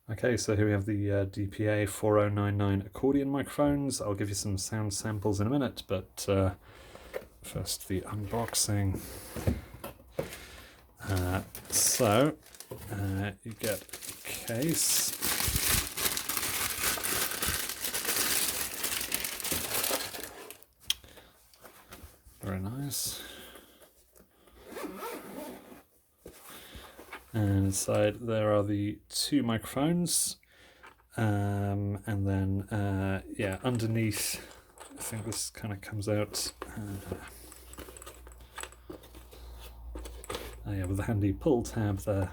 Okay, so here we have the DPA 4099 accordion microphones. I'll give you some sound samples in a minute, but first the unboxing. You get a case. Very nice. And inside there are the two microphones, and then underneath, I think this kind of comes out. With a handy pull tab there.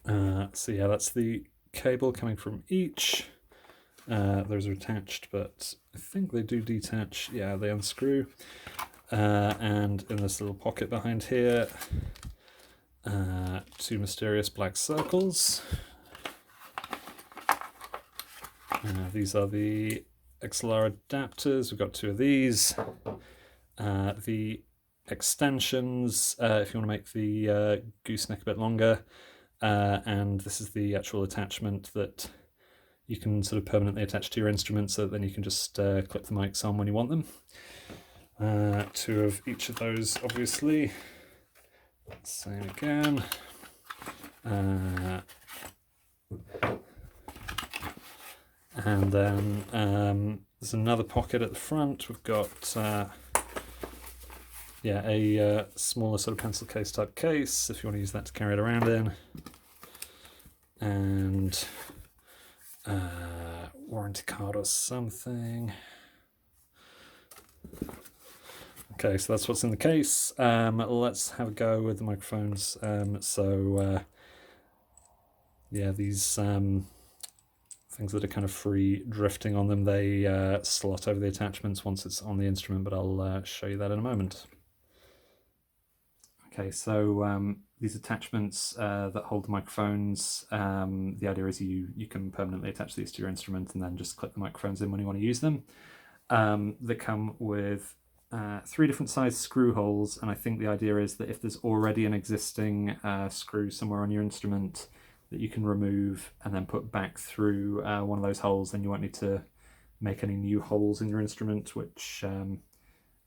That's the cable coming from each. Those are attached, but I think they do detach. Yeah, they unscrew. And in this little pocket behind here, two mysterious black circles. These are the XLR adapters. We've got two of these. The extensions, if you want to make the gooseneck a bit longer. And this is the actual attachment that you can sort of permanently attach to your instrument, so that then you can just clip the mics on when you want them. Two of each of those, obviously. Same again. And then there's another pocket at the front. We've got a smaller sort of pencil case type case, if you want to use that to carry it around in. And warranty card or something. Okay, so that's what's in the case. Let's have a go with the microphones. These things that are kind of free drifting on them, they slot over the attachments once it's on the instrument, but I'll show you that in a moment. Okay, so these attachments that hold the microphones, the idea is you can permanently attach these to your instrument and then just clip the microphones in when you want to use them. They come with 3 different size screw holes, and I think the idea is that if there's already an existing screw somewhere on your instrument that you can remove and then put back through one of those holes, then you won't need to make any new holes in your instrument, which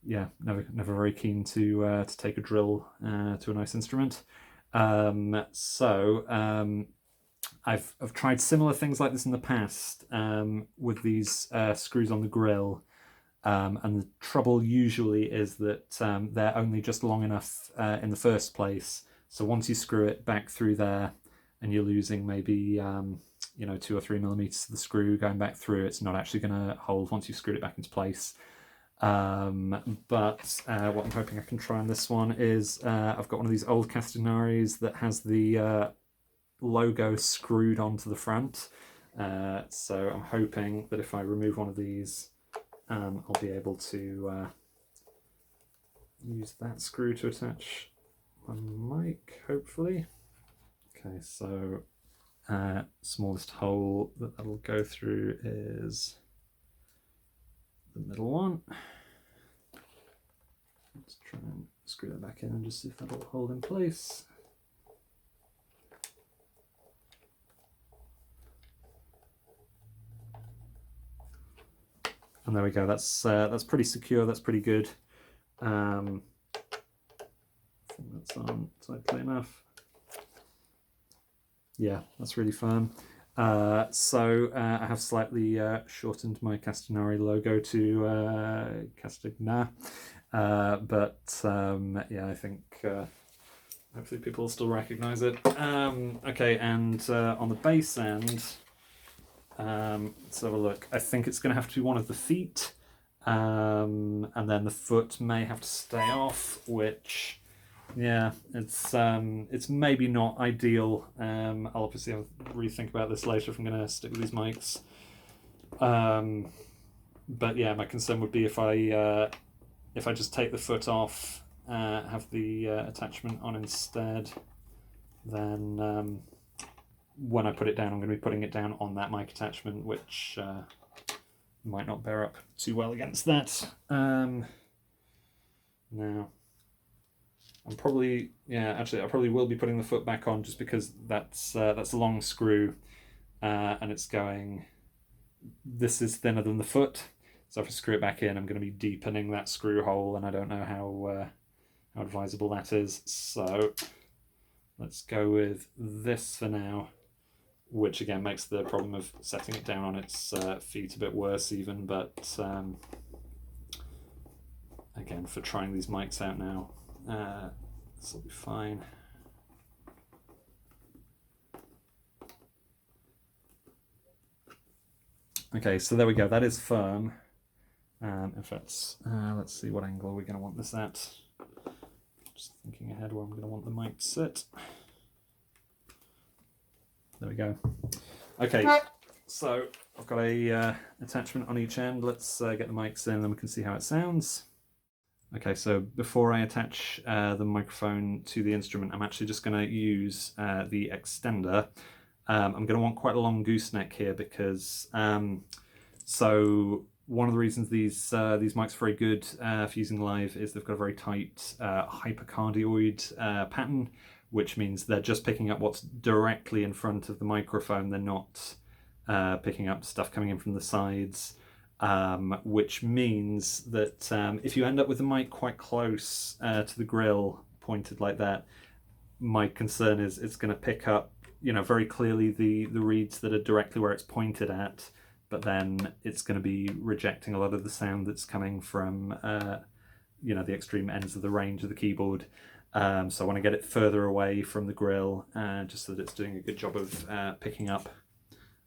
never very keen to take a drill to a nice instrument. I've tried similar things like this in the past with these screws on the grill. And the trouble usually is that they're only just long enough in the first place. So once you screw it back through there and you're losing maybe 2 or 3 millimeters of the screw going back through, it's not actually going to hold once you've screwed it back into place. What I'm hoping I can try on this one is I've got one of these old Castagnaris that has the logo screwed onto the front. So I'm hoping that if I remove one of these, I'll be able to use that screw to attach my mic, hopefully. Okay, so smallest hole that'll go through is the middle one. Let's try and screw that back in and just see if that'll hold in place. And there we go. That's pretty secure. That's pretty good. I think that's on tightly enough. Yeah, that's really firm. I have slightly shortened my Castagnari logo to Castagna, I think hopefully people will still recognise it. Okay, and on the bass end, let's have a look. I think it's going to have to be one of the feet, and then the foot may have to stay off, which, yeah, it's maybe not ideal. I'll obviously have to rethink about this later if I'm going to stick with these mics. But yeah, my concern would be if I just take the foot off, have the attachment on instead, then when I put it down, I'm going to be putting it down on that mic attachment, which might not bear up too well against that. Now, I'm probably, yeah, actually I probably will be putting the foot back on just because that's a long screw, and it's going, this is thinner than the foot. So if I screw it back in, I'm going to be deepening that screw hole, and I don't know how advisable that is. So let's go with this for now, which again makes the problem of setting it down on its feet a bit worse even, but again, for trying these mics out now, this will be fine. Okay, so there we go, that is firm. In fact, let's see what angle we're going to want this at. Just thinking ahead where I'm going to want the mic to sit. There we go. Okay, so I've got a attachment on each end. Let's get the mics in and then we can see how it sounds. Okay, so before I attach the microphone to the instrument, I'm actually just going to use the extender. I'm going to want quite a long gooseneck here because so one of the reasons these mics are very good for using live is they've got a very tight hypercardioid pattern, which means they're just picking up what's directly in front of the microphone. They're not picking up stuff coming in from the sides, which means that if you end up with the mic quite close to the grill, pointed like that, my concern is it's going to pick up, you know, very clearly the reeds that are directly where it's pointed at, but then it's going to be rejecting a lot of the sound that's coming from, you know, the extreme ends of the range of the keyboard. So I want to get it further away from the grill, just so that it's doing a good job of picking up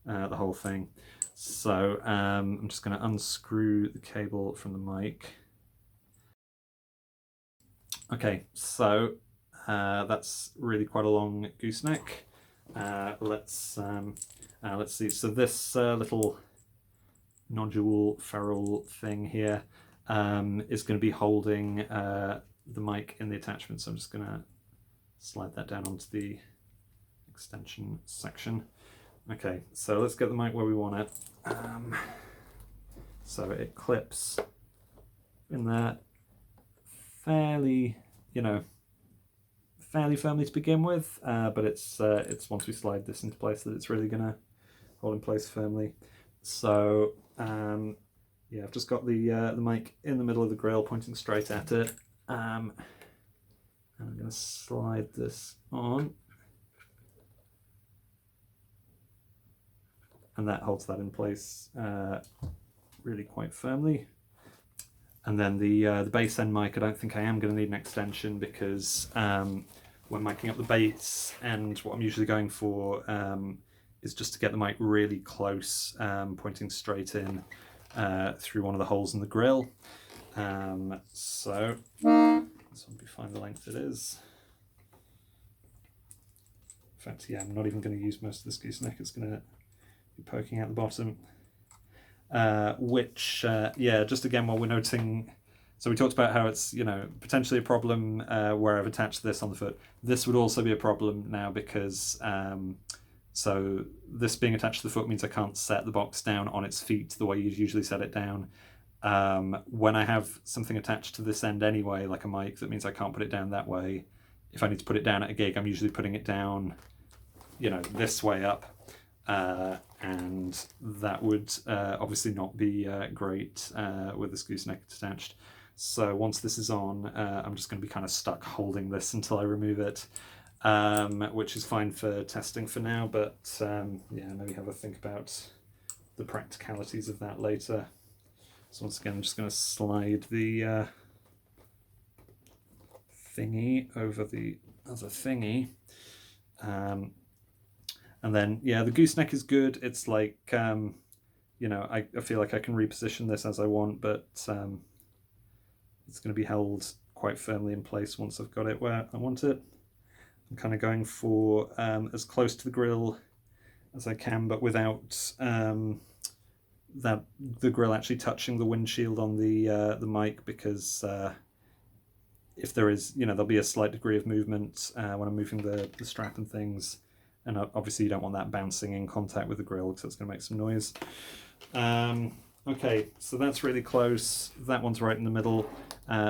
the whole thing. So I'm just going to unscrew the cable from the mic. Okay, so that's really quite a long gooseneck. Let's see. So this little nodule ferrule thing here is going to be holding the mic in the attachment. So I'm just going to slide that down onto the extension section. Okay, so let's get the mic where we want it. So it clips in there fairly, you know, fairly firmly to begin with, but it's once we slide this into place that it's really going to hold in place firmly. So yeah, I've just got the mic in the middle of the grill pointing straight at it, and I'm going to slide this on, and that holds that in place really quite firmly. And then the bass end mic, I don't think I am going to need an extension because when miking up the bass end, what I'm usually going for is just to get the mic really close, pointing straight in through one of the holes in the grill. So this will be fine the length it is. In fact, yeah, I'm not even going to use most of this gooseneck. It's going to be poking out the bottom. Which, yeah, just again, while we're noting, so we talked about how it's, you know, potentially a problem where I've attached this on the foot. This would also be a problem now because, so this being attached to the foot means I can't set the box down on its feet the way you'd usually set it down. When I have something attached to this end anyway, like a mic, that means I can't put it down that way. If I need to put it down at a gig, I'm usually putting it down, you know, this way up. And that would obviously not be great with this gooseneck attached. So once this is on, I'm just going to be kind of stuck holding this until I remove it, which is fine for testing for now, but yeah, maybe have a think about the practicalities of that later. So once again, I'm just going to slide the thingy over the other thingy. And then, yeah, the gooseneck is good. It's like, you know, I feel like I can reposition this as I want, but it's going to be held quite firmly in place once I've got it where I want it. I'm kind of going for as close to the grill as I can, but without the grill actually touching the windshield on the mic, because if there is, you know, there'll be a slight degree of movement when I'm moving the strap and things. And obviously you don't want that bouncing in contact with the grill because it's going to make some noise. Okay, so that's really close. That one's right in the middle.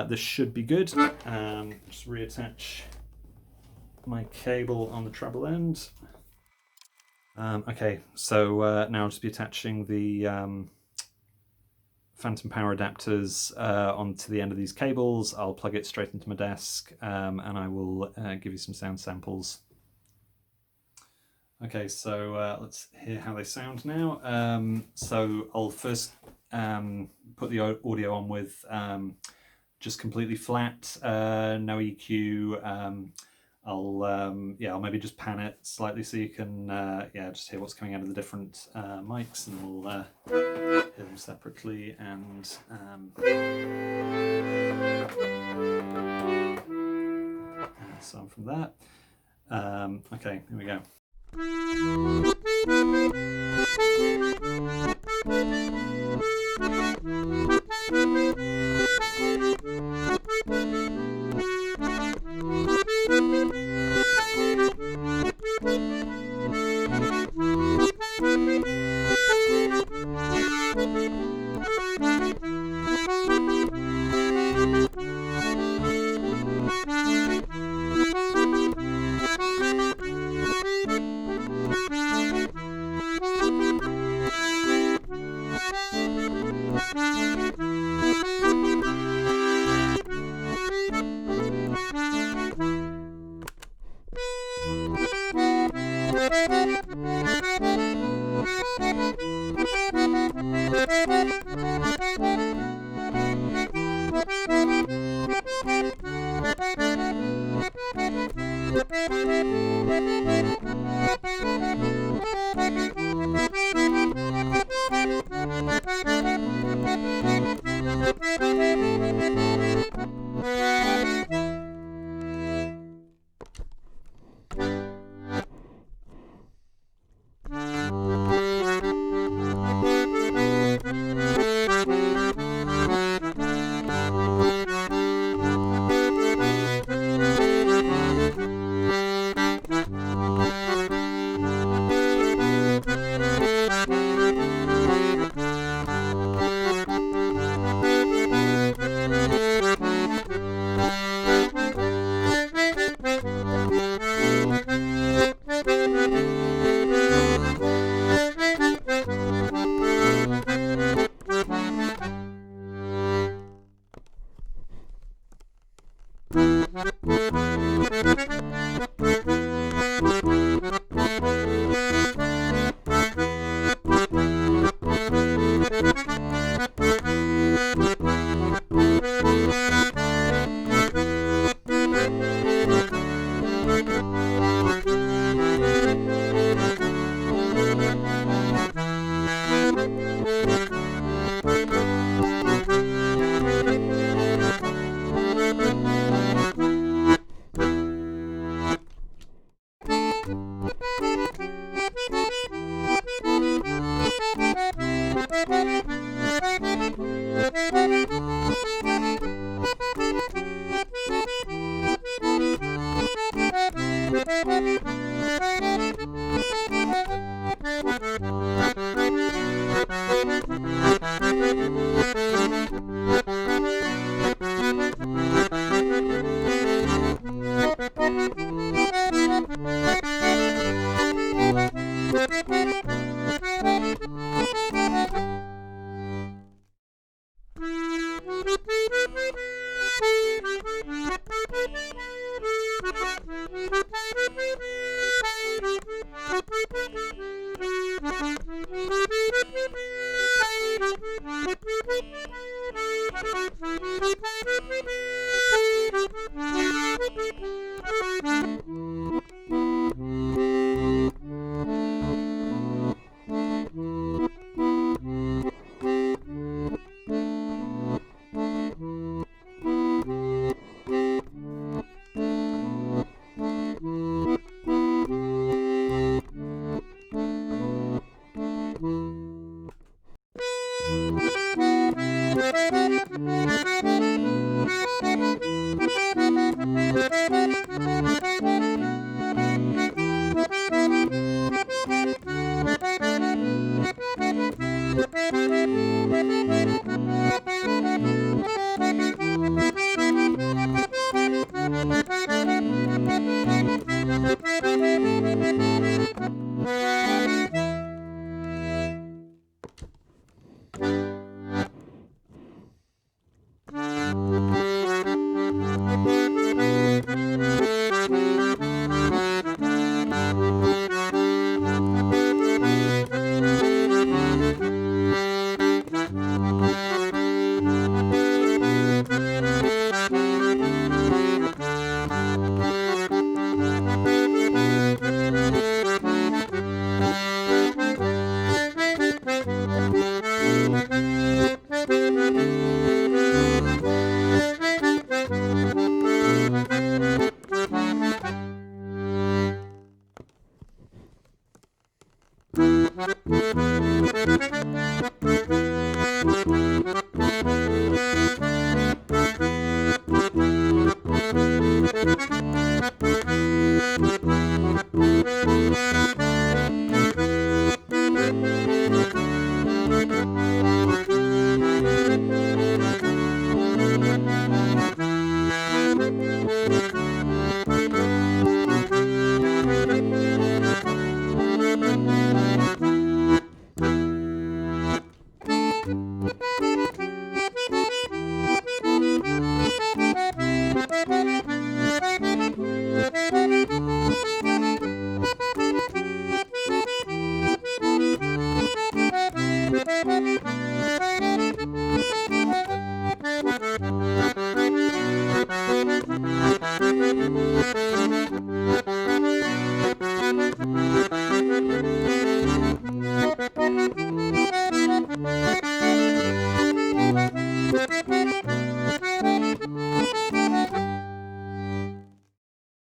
This should be good. Just reattach my cable on the treble end. Okay, so now I'll just be attaching the phantom power adapters onto the end of these cables. I'll plug it straight into my desk, and I will give you some sound samples. Okay, so let's hear how they sound now. So I'll first put the audio on with just completely flat, no EQ. I'll maybe just pan it slightly so you can just hear what's coming out of the different mics, and we'll hear them separately and so on from that. Okay, here we go.